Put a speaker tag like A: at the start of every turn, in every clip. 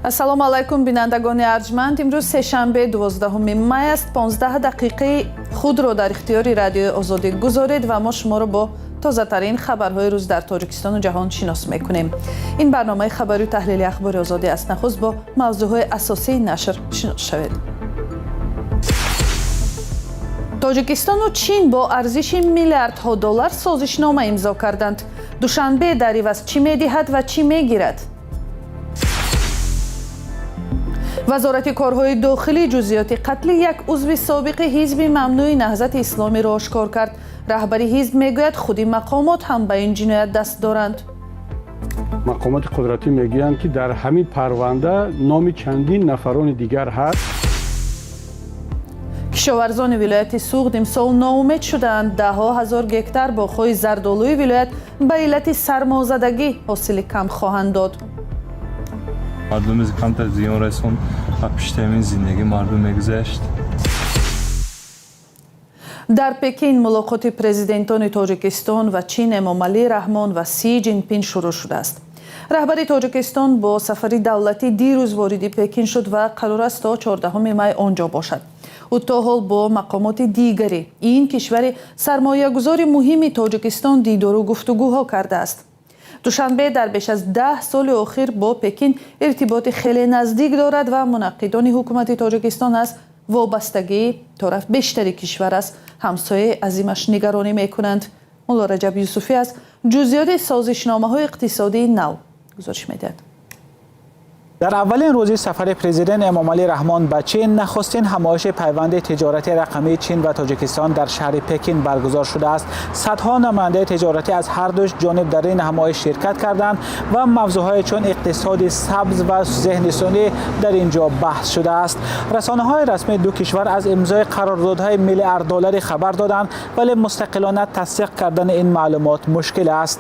A: ассалому алайкум бинандагони арҷманд. имрӯз сешанбе 12 май аст. 15 дақиқаи худро дар ихтиёри радиои озодӣ гузоред ва мо шуморо бо тозатарин хабарҳои рӯз дар тоҷикистону ҷаҳон шинос мекунем. ин барномаи хабарию таҳлили ахбори озодӣ аст. нахуст бо мавзӯъҳои асосии нашр шинос шавед. тоҷикистону чин бо арзиши миллиардҳо доллар созишнома имзо карданд. душанбе дар иваз чӣ медиҳад ва чӣ мегирад? вазорати корҳои дохилӣ ҷузъиёти қатли як узви собиқи ҳизби мамнӯи наҳзати исломиро ошкор кард. раҳбари ҳизб мегӯяд худи мақомот ҳам ба ин ҷиноят даст доранд.
B: мақомоти қудратӣ мегӯянд ки дар ҳамин парванда номи чандин нафарони дигар ҳаст.
A: кишоварзони вилояти суғд имсол ноумед шудаанд. даҳҳо ҳазор гектар боғҳои зардолӯи вилоят ба иллати сармозадагӣ ҳосили кам хоҳанд дод.
C: мардуми камтар зиён расон ва пиштамин зиндагӣ мардум мегузашт.
A: дар пекин мулоқоти президентони тоҷикистон ва чин эмомалӣ раҳмон ва Си Ҷинпин шурӯъ шудааст. раҳбари тоҷикистон бо сафари давлатӣ дирӯз вориди пекин шуд ва қарор аст то 14 май онҷо бошад. ӯ то ҳол бо мақомоти дигари ин кишвари сармоягузори муҳими тоҷикистон дидору гуфтугӯҳо кардааст. душанбе дар беш аз 10 соли охир бо пекин иртиботи хеле наздик дорад ва мунаққидони ҳукумати тоҷикистон аз вобастагии тараф бештари кишвар аз ҳамсояи азимаш нигаронӣ мекунанд. мулло Раҷаб Юсуфӣ аз ҷузъиёти созишномаҳои иқтисодии нав гузориш медиҳад.
D: در اولین روزی سفر پرزیدنت امامعلی رحمان به چین، نخستین همایش پیوند تجارتی رقمی چین و تاجیکستان در شهر پکین برگزار شده است. صدها نماینده تجارتی از هر دو جانب در این همایش شرکت کردند و موضوعهای چون اقتصاد سبز و ذهن‌رسانی در اینجا بحث شده است. رسانه‌های رسمی دو کشور از امضای قراردادهای میلیارد دلاری خبر دادند، ولی مستقلانه تصدیق کردن این معلومات مشکل است.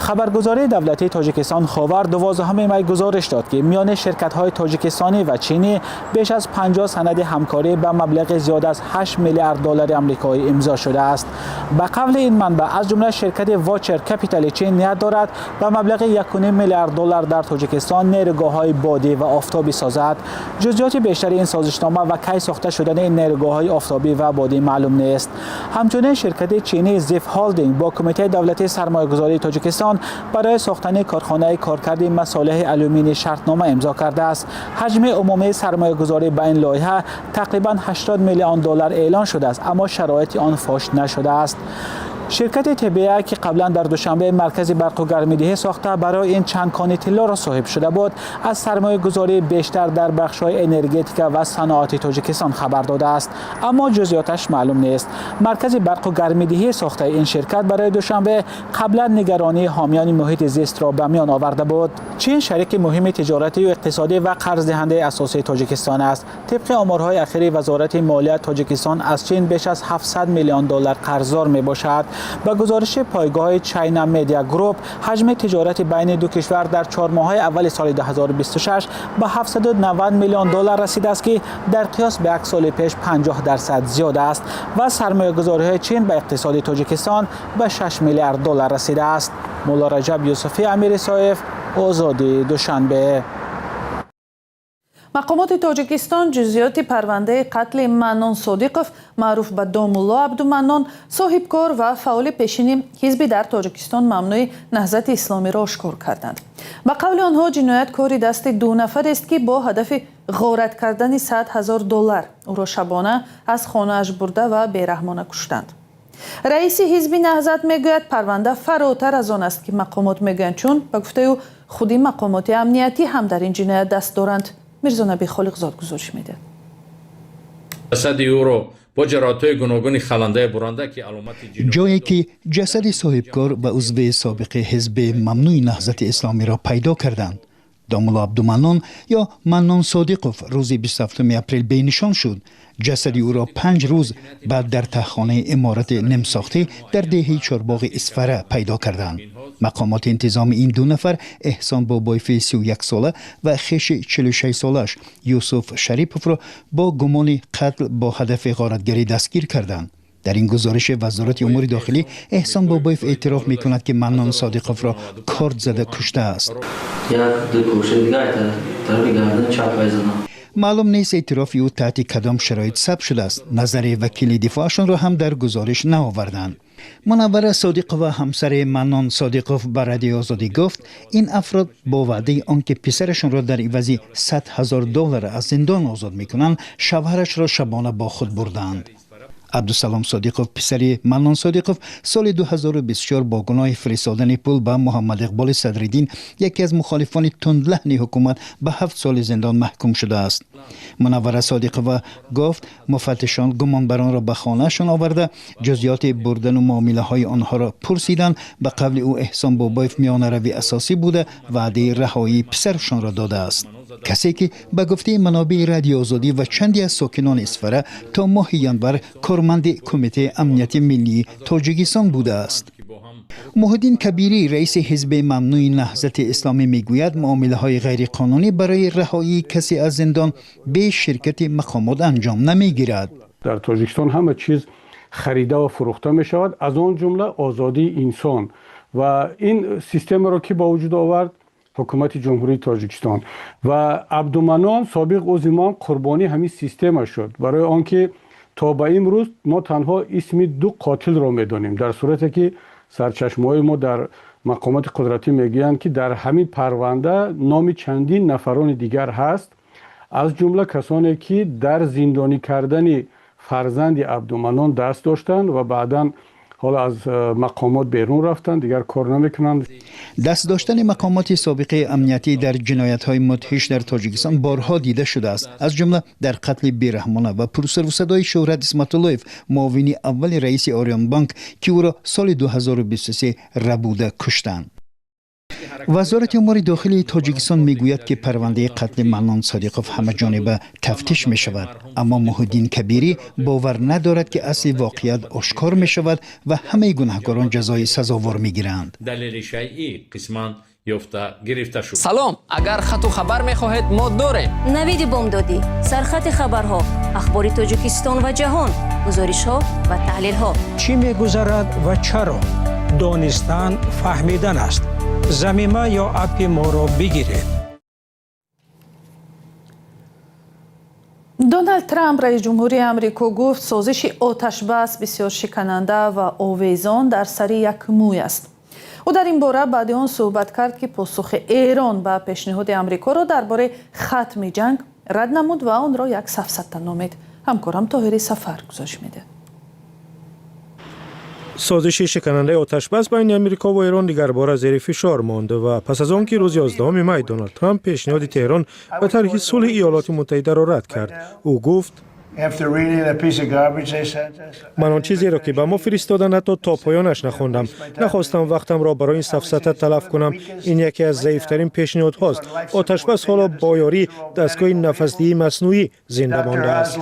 D: خبرگزاری دولتی تاجیکستان خاور 12 می گزارش داد که میان شرکت‌های تاجیکستانی و چینی بیش از 50 سند همکاری به مبلغ زیاد از 8 میلیارد دلار آمریکایی امضا شده است. به قول این منبع از جمله شرکت واچر کپیتال چین نیت دارد به مبلغ 1.5 میلیارد دلار در تاجیکستان نیروگاه‌های بادی و آفتابی سازد. جزئیات بیشتر این سازشنامه و کی ساخته شدن این نیروگاه‌های آفتابی و بادی معلوم نیست. همچنین شرکت چینی زیف هالدینگ با کمیته دولتی سرمایه‌گذاری تاجیکستان برای ساختن کارخانه کارکرد مصالح آلومینی شرطنامه امضا کرده است. حجم عمومی سرمایه‌گذاری به این لایحه تقریباً 80 میلیون دلار اعلان شده است، اما شرایط آن فاش نشده است. شرکت تبیه که قبلا در دوشنبه مرکز برق و گرمایدهی ساخته برای این چند کان طلا را صاحب شده بود، از سرمایه گذاری بیشتر در بخش‌های انرژتیک و صنعت تاجیکستان خبر داده است، اما جزئیاتش معلوم نیست. مرکز برق و گرمایدهی ساخته این شرکت برای دوشنبه قبلا نگرانی حامیان محیط زیست را به میان آورده بود. چین شریک مهم تجارتی و اقتصادی و قرض دهنده اساسی تاجیکستان است. طبق آمارهای اخیر وزارت مالیات تاجیکستان از چین بیش از 700 میلیون دلار قرضدار میباشد. با گزارش پایگاه چاینا میدیا گروپ، حجم تجارت بین دو کشور در 4 ماه اول سال 2026 به 790 میلیون دلار رسیده است که در قیاس به یک سال پیش 50% زیاده است و سرمایه‌گذاری‌های چین به اقتصاد تاجیکستان به 6 میلیارد دلار رسیده است. مولا رجب یوسفی، امیر صایف، آزادی، دوشنبه.
A: мақомоти тоҷикистон ҷузъиёти парвандаи қатли Маннон Содиқов маъруф ба Домулло Абдуманнон соҳибкор ва фаъоли пешини ҳизби дар Тоҷикистон мамнӯи наҳзати исломиро ошкор карданд. ба қавли онҳо ҷиноят кори дасти ду нафарест ки бо ҳадафи ғорат кардани 100 000 доллар ӯро шабона аз хонааш бурда ва бераҳмона куштанд. раиси ҳизби наҳзат мегӯяд парванда фаротар аз он аст ки мақомот мегӯянд, чун ба гуфтаи ӯ худи мақомоти амниятӣ ҳам дар ин ҷиноят даст доранд. мирзо Наби Холиқзод гузориш медиҳад.
E: ҷасади ӯро бо ҷароҳатҳои гуногуни халандаи буранда ки аломати
F: ҷое ки ҷасади соҳибкор ба узви собиқи ҳизби мамнӯи наҳзати исломиро пайдо карданд. Домулло Абдуманнон ё Маннон Содиқов рӯзи 27 апрел бенишон шуд. ҷасади ӯро 5 рӯз баъд дар таҳхонаи иморати нимсохтӣ дар деҳаи Чорбоғи Исфара пайдо карданд. мақомоти интизоми ин ду нафар Эҳсон Бобоеви 31 сола ва хеши 46 солааш Юсуф Шариповро бо гумони қатл бо ҳадафи ғоратгарӣ дастгир карданд. در این گزارش وزارت امور داخلی احسان بابایف اعتراف می‌کند که منان صادقوف را کارد زده کشته است. معلوم نیست اعتراف او تحت کدام شرایط ثبت شده است. نظر وکیل دفاعشان را هم در گزارش نآوردند. منوره صادقوف همسر منان صادقوف به رادیو آزادی گفت این افراد با وعده آنکه پسرشان را در عوض $100,000 از زندان آزاد می‌کنند شوهرش را شبانه با خود بردند. عبدالسلام صادقوف پسر منان صادقوف سال 2024 با گناه فرستادن پول به محمد اقبال صدرالدین یکی از مخالفان تندلهن حکومت به 7 سال زندان محکوم شده است. منوره صادقوف گفت مفتشان گمانبران را به خانهشان آورده جزئیات بردن و معامله های آنها را پرسیدند. به قول او احسان بابایف میانه روی اساسی بوده وعده رهایی پسرشان را داده است. کسی که به گفته منابع رادیو آزادی و چندی از ساکنان اسفره تا ماه ینور کارمند کمیته امنیت ملی تاجیکستان بوده است. محیدین کبیری رئیس حزب ممنوع نهضت اسلامی میگوید معامله های غیر قانونی برای رهایی کسی از زندان به شرکت مقامات انجام نمیگیرد.
B: در تاجیکستان همه چیز خریده و فروخته می شود، از آن جمله آزادی انسان، و این سیستم را که با وجود آورد حکومت جمهوری تاجیکستان و عبدالمنان سابق عضو قربانی همین سیستم شد. برای آنکه تا به امروز ما تنها اسم 2 قاتل را میدانیم، در صورتی که سرچشمه‌های ما در مقامات قدرتی میگویند که در همین پرونده نام چندین نفران دیگر هست، از جمله کسانی که در زندانی کردن فرزند عبدالمنان دست داشتند و بعداً حالا از مقامات بیرون رفتن، دیگر کار نمیکنند.
F: دست داشتن مقامات سابقه امنیتی در جنایت‌های مدهش در تاجیکستان بارها دیده شده است، از جمله در قتل بیرحمانه و پروسر و صدای شهرت اسمت اللهیف معاون اول رئیس آریان بانک که او را سال 2023 ربوده کشتند. وزارت امور داخلی تاجیکستان میگوید که پرونده قتل منان صادقوف همه جانبه تفتیش می شود، اما محیدین کبیری باور ندارد که اصل واقعیت آشکار می شود و همه گناهکاران جزای سزاوار می گیرند.
E: دلیل شیعی قسمان گرفته شد.
G: سلام، اگر خط و خبر می خواهید ما داریم.
H: نوید بامدادی، سرخط خبرها، اخبار تاجیکستان و جهان، گزارش ها و تحلیل ها.
I: چی می گذرد و چرا؟ دانستن فهمیدن است. زمینه یا اپ ما را بگیرید.
A: دونالد ترامپ رئیس جمهوری آمریکا گفت سازش آتش بس بسیار شکننده و آویزان در سر یک موی است. او در این باره بعد آن صحبت کرد که پاسخ ایران به پیشنهاد آمریکا را درباره ختم جنگ رد نمود و آن را یک سفسطه نامید. همکارم طاهری سفر گزارش میده.
J: سازش شکننده آتش‌بس بین امریکا و ایران دیگر بار زیر فشار مانده و پس از آنکه روز 11 می دونالد ترامپ پیشنهاد تهران به طرح صلح ایالات متحده را رد کرد، او گفت من آن چیزی را که به ما فرستادند حتی تا پایانش نخواندم. نخواستم وقتم را برای این سفسطه تلف کنم. این یکی از ضعیفترین پیشنهادهاست. آتش‌بس حالا با یاری دستگاه نفس‌دهی مصنوعی زنده مانده است.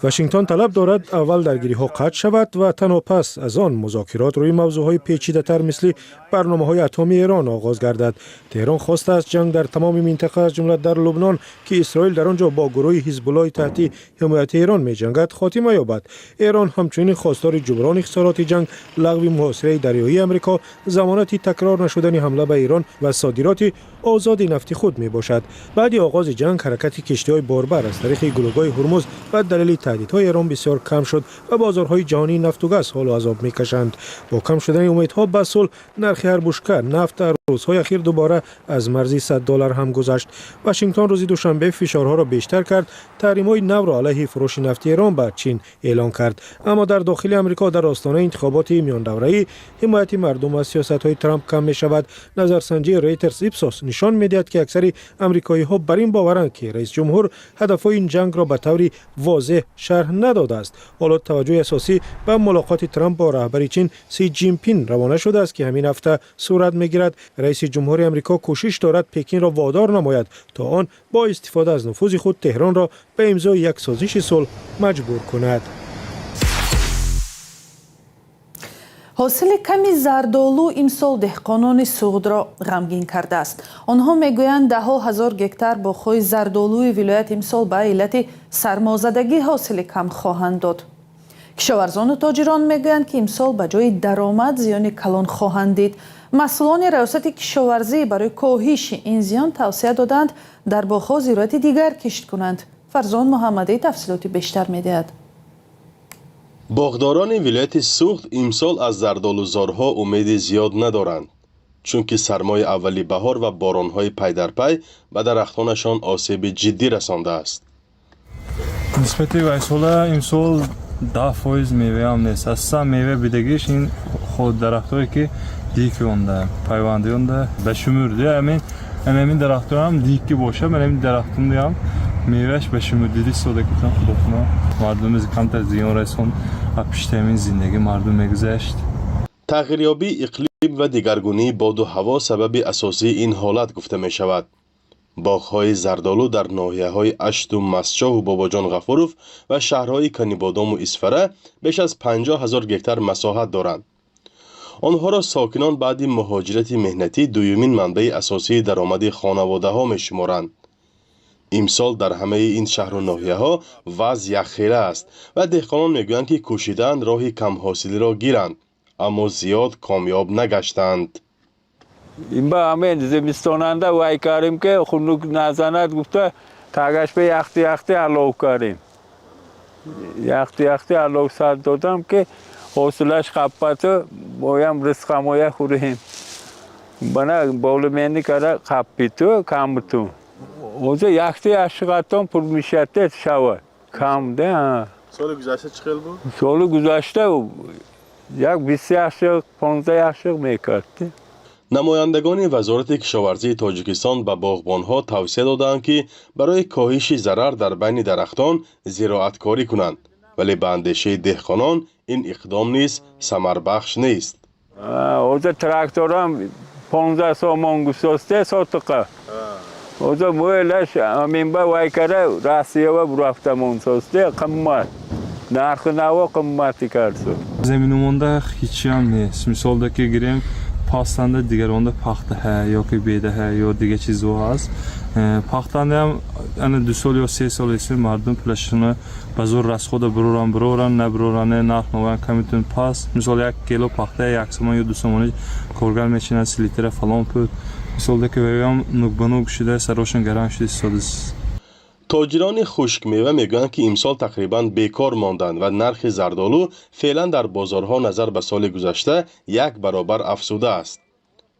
J: واشنگتن طلب دارد اول درگیری‌ها قطع شود و تنها پس از آن مذاکرات روی موضوعهای پیچیده‌تر مثل برنامه‌های اتمی ایران آغاز گردد. تهران خواسته است جنگ در تمام منطقه از جمله در لبنان که اسرائیل در آنجا با گروه حزب الله تحت حمایت ایران می‌جنگد خاتمه یابد. ایران همچنین خواستار جبران خسارات جنگ، لغو محاصره دریایی آمریکا، ضمانت تکرار نشدن حمله به ایران و صادرات آزاد نفت خود میباشد. بعد آغاز جنگ حرکت کشتی‌های باربر از طریق گلوگاه هرمز و دلیل تهدیدهای ایران بسیار کم شد و بازارهای جهانی نفت و گاز حال عذاب میکشند. با کم شدن امیدها به صلح نرخ هر بشکه نفت در روزهای اخیر دوباره از مرزی $100 هم گذشت. واشنگتن روز دوشنبه فشارها را بیشتر کرد. تحریم‌های نو را علیه فروش نفت ایران به چین اعلان کرد. اما در داخل آمریکا در آستانه انتخابات میان دوره‌ای حمایت مردم از سیاست‌های ترامپ کم می‌شود. نظرسنجی ریترز ایپسوس نشان می‌دهد که اکثر آمریکایی‌ها بر این باورند که رئیس جمهور هدف‌های این جنگ را به طور واضح شرح نداده است. حالا توجه اساسی به ملاقات ترامپ با رهبر چین سی جین پینگ روانه شده است که همین هفته صورت می‌گیرد. رئیس جمهور آمریکا کوشش دارد پکین را وادار نماید تا آن با استفاده از نفوذ خود تهران را به امضای یک سازش صلح مجبور کند.
A: حاصل کمی زردآلو امسال دهقانان سوغد را غمگین کرده است. آنها میگویند ده ها هزار گکتار باغ‌های زردآلوی ولایت امسال به علت سرمازدگی حاصل کم خواهند داد. کشاورزان و تاجران میگویند که امسال به جای درآمد زیان کلان خواهند دید. مسئولان ریاست کشاورزی برای کاهش این زیان توصیه دادند در باغ‌ها زراعت دیگر کشت کنند. فرزان محمدی تفصیلات بیشتر میدهد.
K: باغداران ولایت سوخت امسال از زردآلوزارها امید زیاد ندارند، چون که سرمای اولی بهار و بارانهای پی در پی به درختانشان آسیب جدی رسانده است.
C: نسبت ویسال امسال 10% میوه هم نیست. اصلا میوه بدگیش این خود درختایی که دیک اونده پیوندی اونده به شمرده همین درختان هم دیکی باشه. من همین درختان هم میوهش به شمردیدی ساده کتن خداخونا مردم کمتر زیان رسون و پیشترین زندگی مردم میگذشت.
K: تغییریابی اقلیم و دیگرگونی باد و هوا سبب اساسی این حالت گفته می شود. باغ‌های زردآلو در ناحیه‌های اشت و مسجاه و باباجان غفوروف و شهرهای کنیبادام و اسفره بیش از 50,000 گکتار مساحت دارند. آنها را ساکنان بعد مهاجرت مهنتی دومین منبع اساسی درآمد خانواده‌ها می‌شمارند. امسال در همه این شهر و ناحیه‌ها وضع یخخیره است و دهقانان میگویند که کوشیدند راه کم حاصلی را گیرند، اما زیاد کامیاب نگشتند.
L: این با همه زمستاننده وای کاریم که خنک نزند گفته تاگش به یختی علاو کاریم. یختی علاو سر دادم که حوصلش خپته بایم رزقمایه خوریم. بنا باول منی کاره خپیتو کامتو. اوزه یختی عشقاتم پر میشته شود. کم ده.
K: سال گذشته چه خیلی بود؟
L: سال گذشته یک 20 عشق 15 عشق میکرد.
K: نمایندگان وزارت کشاورزی تاجیکستان به باغبانها توصیه دادند که برای کاهش ضرر در بین درختان زراعتکاری کنند، ولی به اندیشه دهقانان این اقدام نیز ثمر بخش نیست.
L: اوزه تراکتورم 15 سامان گسسته ساتقه. اوزه مویلش همین با وایکره راسیه و برفتم اون ساسته قیمت. نرخ نوا قیمتی کرد.
C: زمین مونده هیچی هم نیست. مثال که گیریم پاستنده دیگر اونده پخته یا که بیده یا دیگه چیزها هست. پختنده هم 2 سال یا 3 سال است مردم پلشونه به زور رس خود برورن نبرورن نرخ نوان کمیتون پاس. مثال 1 کیلو پخته 1 سومان یا 2 سومانی کارگر میچینه 3 لیتر فلان پود. مثال که بگم نوک شده سراشون گرم شده استاد.
K: تاجران خشک میوه میگویند که امسال تقریبا بیکار ماندند و نرخ زردآلو فعلا در بازارها نظر به سال گذشته 1 برابر افزوده است.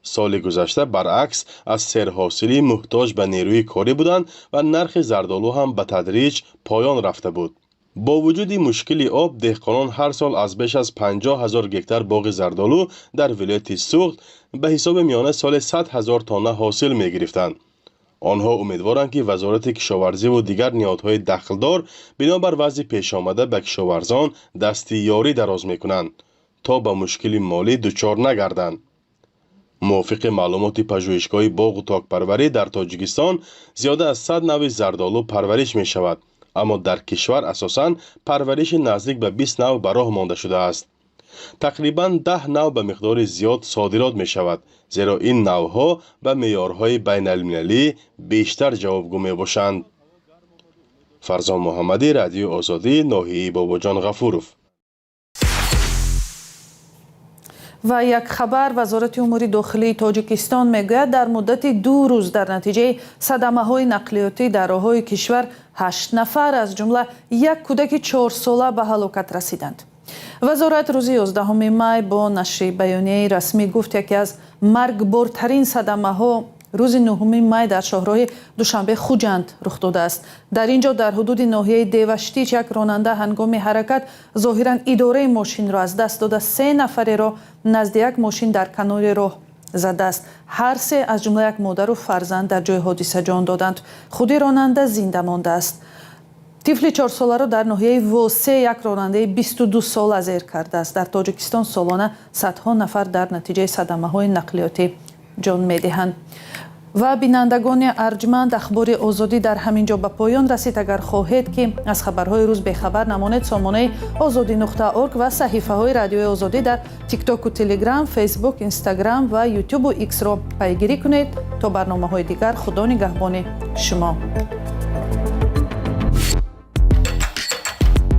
K: سال گذشته برعکس از سرحاصلی محتاج به نیروی کاری بودند و نرخ زردآلو هم به تدریج پایان رفته بود. با وجود مشکل آب، دهقانان هر سال از بیش از 50,000 گکتار باغ زردآلو در ولایت سوخت به حساب میانه سال 100,000 تانه حاصل می گرفتند. آنها امیدوارند که وزارت کشاورزی و دیگر نهادهای دخلدار بنابر وضع پیش آمده به کشاورزان دست یاری دراز میکنند تا به مشکل مالی دچار نگردند. موافق معلومات پژوهشگاه باغ و تاک پروری در تاجیکستان زیاده از 100 نوع زردآلو پرورش می شود، اما در کشور اساساً پرورش نزدیک به 20 نوع به راه مانده شده است. تقریباً 10 نوع به مقدار زیاد صادرات می شود، زیرا این نوعها به معیارهای بین المللی بیشتر جوابگو می باشند. فرزان محمدی، رادیو آزادی، ناحیه باباجان غفوروف.
A: و یک خبر، وزارت امور داخلی تاجیکستان میگوید در مدت 2 روز در نتیجه صدمه‌های نقلیاتی در راه‌های کشور 8 نفر از جمله یک کودک 4 ساله به هلاکت رسیدند. وزارت روز 11 می با نشر بیانیه رسمی گفت یکی از مرگبارترین صدمه‌ها روز 9 می در شهرهای دوشنبه خوجند رخ داده است. در اینجا در حدود ناحیه دیوشتیچ یک راننده هنگام حرکت ظاهراً اداره ماشین را از دست داده 3 نفر را نزد یک ماشین در کنار راه زده است. هر 3 از جمله یک مادر و فرزند در جای حادثه جان دادند. خود راننده زنده مانده است. طفل 4 ساله را در ناحیه واسه یک راننده 22 ساله زیر کرده است. در تاجیکستان سالانه صدها نفر در نتیجه صدمه‌های نقلیاتی جان می‌دهند. و بینندگان ارجمند، اخبار آزادی در همین جا به پایان رسید. اگر خواهید که از خبرهای روز بخبر نمانید، سامانه azadi.org و صحیفه های رادیوی آزادی در تیک تاک و تلگرام، فیسبوک، اینستاگرام و یوتیوب و ایکس را پیگیری کنید. تا برنامه های دیگر، خدا نگهبان شما.